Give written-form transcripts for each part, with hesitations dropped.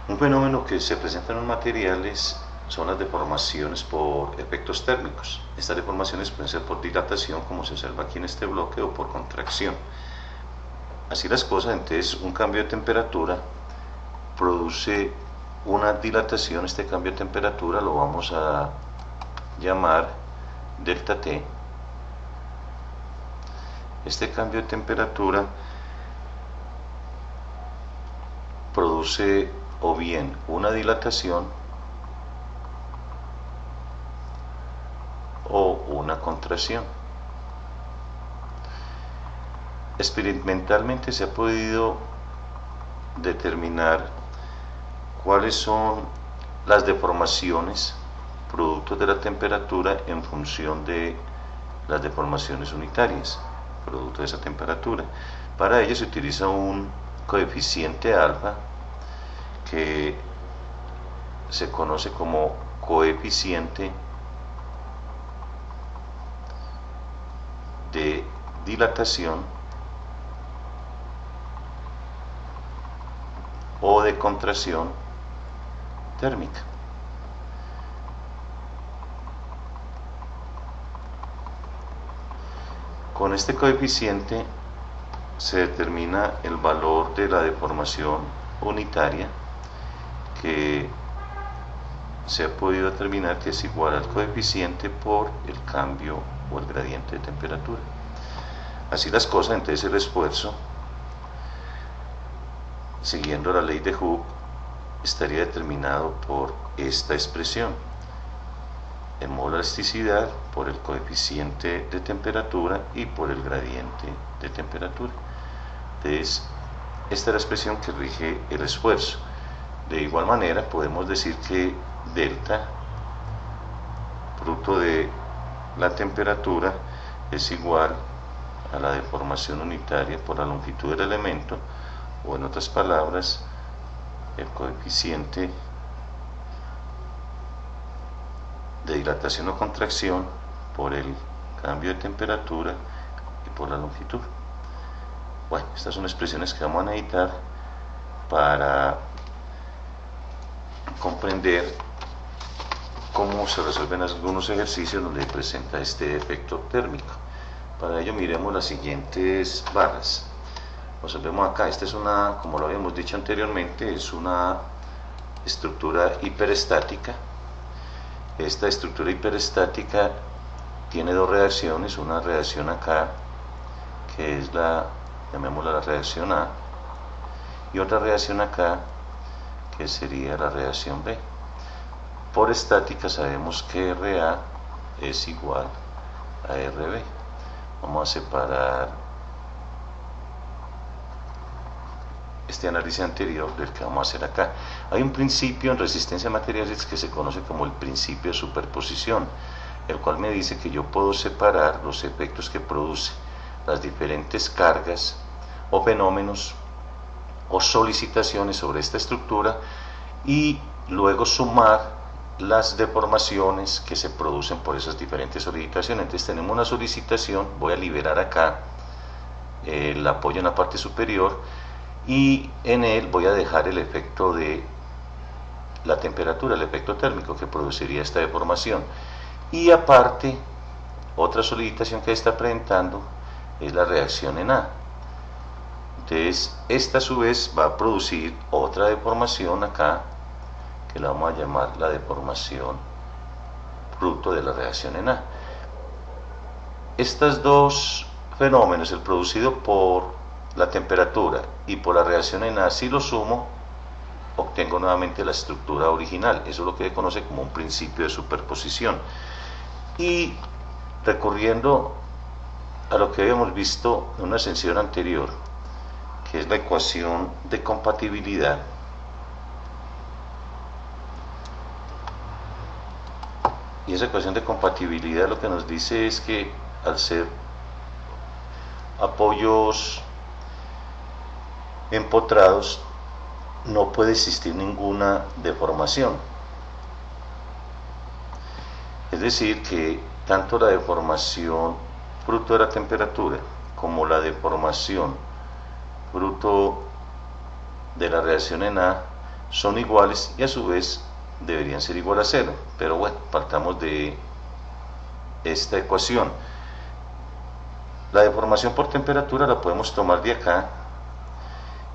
Un fenómeno que se presenta en los materiales son las deformaciones por efectos térmicos. Estas deformaciones pueden ser por dilatación, como se observa aquí en este bloque, o por contracción. Así las cosas, entonces un cambio de temperatura produce una dilatación. Este cambio de temperatura lo vamos a llamar delta T. Este cambio de temperatura produce o bien una dilatación o una contracción. Experimentalmente se ha podido determinar cuáles son las deformaciones producto de la temperatura en función de las deformaciones unitarias producto de esa temperatura. Para ello se utiliza un coeficiente alfa que se conoce como coeficiente de dilatación o de contracción térmica. Con este coeficiente se determina el valor de la deformación unitaria, que se ha podido determinar que es igual al coeficiente por el cambio o el gradiente de temperatura. Así las cosas, entonces el esfuerzo, siguiendo la ley de Hooke, estaría determinado por esta expresión: el módulo de elasticidad por el coeficiente de temperatura y por el gradiente de temperatura. Entonces, esta es la expresión que rige el esfuerzo. De igual manera, podemos decir que delta, fruto de la temperatura, es igual a la deformación unitaria por la longitud del elemento, o en otras palabras, el coeficiente de dilatación o contracción por el cambio de temperatura y por la longitud. Bueno, estas son expresiones que vamos a necesitar para comprender cómo se resuelven algunos ejercicios donde presenta este efecto térmico. Para ello miremos las siguientes barras. Observemos acá, esta es una, como lo habíamos dicho anteriormente, es una estructura hiperestática. Esta estructura hiperestática tiene dos reacciones, una reacción acá, que es la, llamémosla la reacción A, y otra reacción acá, que sería la reacción B. Por estática sabemos que RA es igual a RB. Vamos a separar este análisis anterior del que vamos a hacer acá. Hay un principio en resistencia a materiales que se conoce como el principio de superposición, el cual me dice que yo puedo separar los efectos que produce las diferentes cargas o fenómenos o solicitaciones sobre esta estructura y luego sumar las deformaciones que se producen por esas diferentes solicitaciones. Entonces tenemos una solicitación, voy a liberar acá el apoyo en la parte superior y en él voy a dejar el efecto de la temperatura, el efecto térmico que produciría esta deformación. Y aparte, otra solicitación que está presentando es la reacción en A. Entonces, esta a su vez va a producir otra deformación acá, que la vamos a llamar la deformación fruto de la reacción en A. Estos dos fenómenos, el producido por la temperatura y por la reacción en A, si lo sumo, obtengo nuevamente la estructura original. Eso es lo que se conoce como un principio de superposición. Y recurriendo a lo que habíamos visto en una sesión anterior, que es la ecuación de compatibilidad, y esa ecuación de compatibilidad lo que nos dice es que al ser apoyos empotrados no puede existir ninguna deformación. Es decir, que tanto la deformación fruto de la temperatura como la deformación fruto de la reacción en A son iguales y a su vez deberían ser igual a 0. Pero bueno, partamos de esta ecuación. La deformación por temperatura la podemos tomar de acá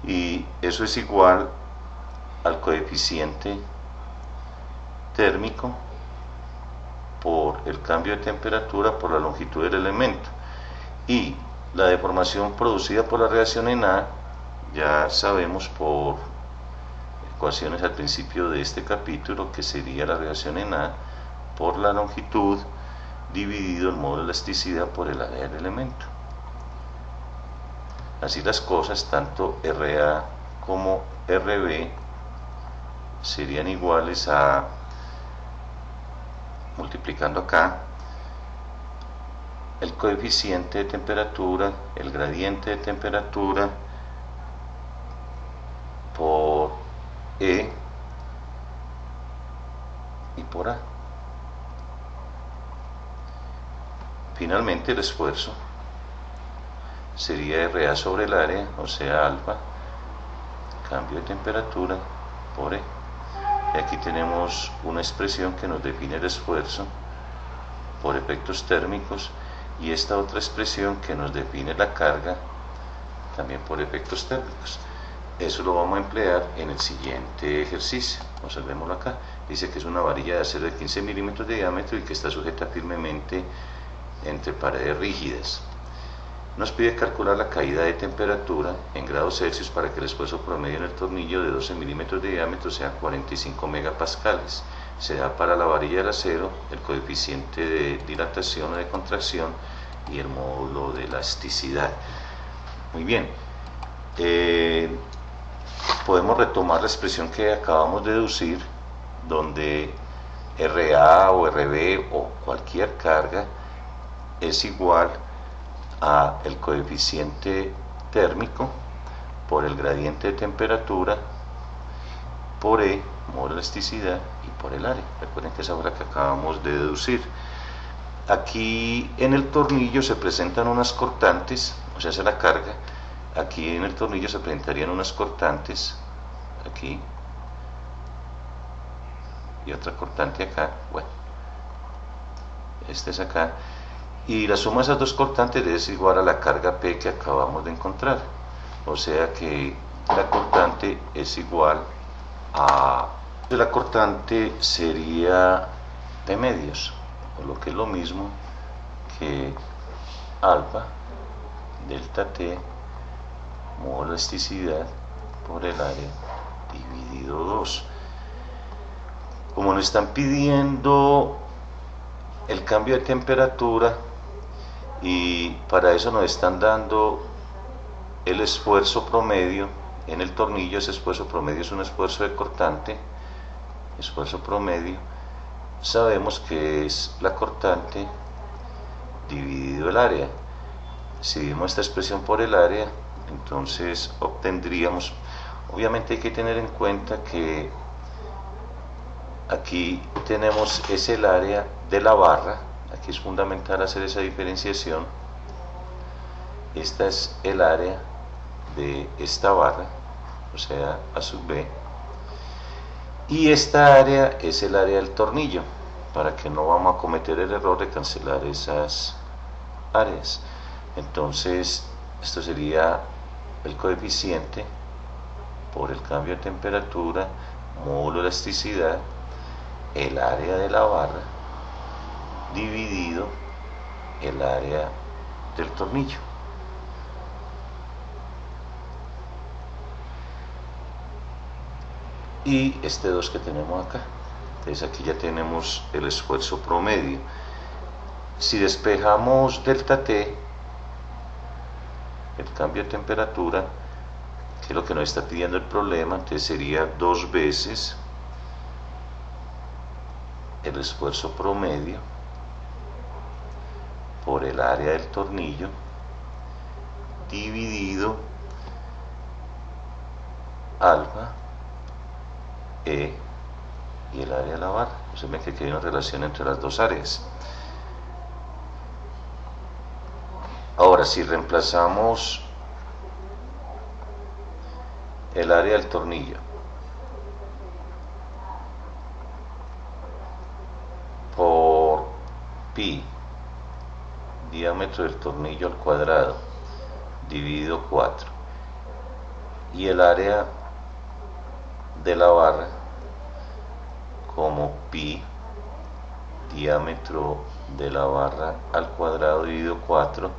y eso es igual al coeficiente térmico por el cambio de temperatura por la longitud del elemento. Y la deformación producida por la reacción en A, ya sabemos por ecuaciones al principio de este capítulo que sería la reacción en A por la longitud dividido el módulo de elasticidad por el área del elemento. Así las cosas, tanto RA como RB serían iguales a, multiplicando acá, el coeficiente de temperatura, el gradiente de temperatura por E y por A. Finalmente el esfuerzo sería RA sobre el área, o sea alfa, cambio de temperatura por E. Y aquí tenemos una expresión que nos define el esfuerzo por efectos térmicos y esta otra expresión que nos define la carga también por efectos térmicos. Eso lo vamos a emplear en el siguiente ejercicio. Observémoslo acá. Dice que es una varilla de acero de 15 milímetros de diámetro y que está sujeta firmemente entre paredes rígidas. Nos pide calcular la caída de temperatura en grados Celsius para que el esfuerzo promedio en el tornillo de 12 milímetros de diámetro sea 45 megapascales. Se da para la varilla del acero el coeficiente de dilatación o de contracción y el módulo de elasticidad. Muy bien. Podemos retomar la expresión que acabamos de deducir, donde RA o RB o cualquier carga es igual a el coeficiente térmico por el gradiente de temperatura por E, módulo de elasticidad, y por el área. Recuerden que esa es la que acabamos de deducir. Aquí en el tornillo se presentan unas cortantes, o sea, la carga. Aquí en el tornillo se presentarían unas cortantes, aquí, y otra cortante acá. Bueno, este es acá. Y la suma de esas dos cortantes es igual a la carga P que acabamos de encontrar. O sea que la cortante es igual a... La cortante sería P medios, o lo que es lo mismo que alfa delta T módulo de elasticidad por el área dividido 2. Como nos están pidiendo el cambio de temperatura y para eso nos están dando el esfuerzo promedio en el tornillo, ese esfuerzo promedio es un esfuerzo de cortante, esfuerzo promedio, sabemos que es la cortante dividido el área. Si dimos esta expresión por el área, entonces obtendríamos, obviamente hay que tener en cuenta que aquí tenemos es el área de la barra, aquí es fundamental hacer esa diferenciación. Esta es el área de esta barra, o sea, A sub B, y esta área es el área del tornillo, para que no vamos a cometer el error de cancelar esas áreas. Entonces, esto sería el coeficiente por el cambio de temperatura, módulo de elasticidad, el área de la barra, dividido el área del tornillo. Y este 2 que tenemos acá. Entonces aquí ya tenemos el esfuerzo promedio. Si despejamos delta T, el cambio de temperatura, que es lo que nos está pidiendo el problema, entonces sería 2 veces el esfuerzo promedio por el área del tornillo dividido alfa E y el área de la barra. Se ve que aquí hay una relación entre las dos áreas. Ahora, si reemplazamos el área del tornillo pi, diámetro del tornillo al cuadrado, dividido 4, y el área de la barra como pi, diámetro de la barra al cuadrado dividido 4,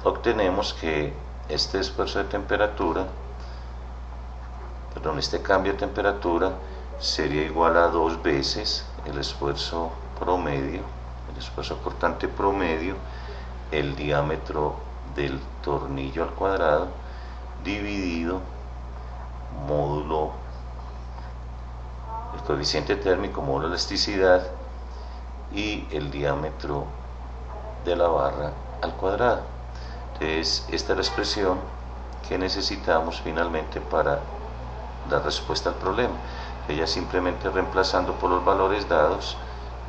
obtenemos que este esfuerzo de temperatura, este cambio de temperatura sería igual a 2 veces el esfuerzo promedio, el esfuerzo cortante promedio, el diámetro del tornillo al cuadrado, dividido módulo, el coeficiente térmico, módulo elasticidad, y el diámetro de la barra al cuadrado. Entonces, esta es la expresión que necesitamos finalmente para dar respuesta al problema. Ella simplemente reemplazando por los valores dados,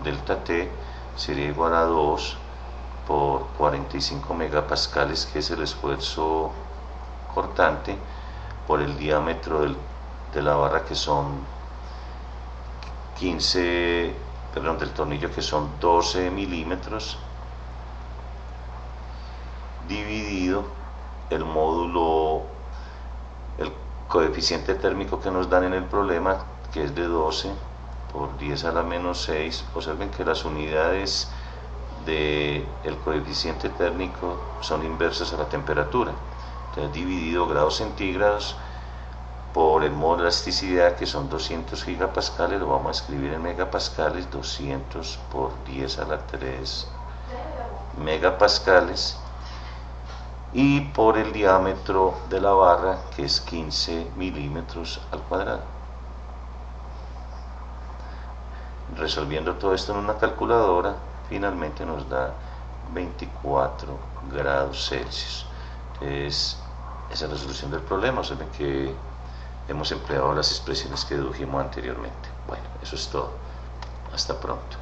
delta T sería igual a 2 por 45 megapascales, que es el esfuerzo cortante, por el diámetro de la barra, que son 15, perdón, del tornillo, que son 12 milímetros, dividido el módulo, el coeficiente térmico que nos dan en el problema, que es de 12 por 10 a la menos 6. Observen que las unidades del coeficiente térmico son inversas a la temperatura. Entonces, dividido grados centígrados por el módulo de elasticidad, que son 200 gigapascales, lo vamos a escribir en megapascales, 200 por 10 a la 3 megapascales, y por el diámetro de la barra, que es 15 milímetros al cuadrado. Resolviendo todo esto en una calculadora, finalmente nos da 24 grados Celsius. Entonces, esa es la solución del problema. O sea, que hemos empleado las expresiones que dedujimos anteriormente. Bueno, eso es todo. Hasta pronto.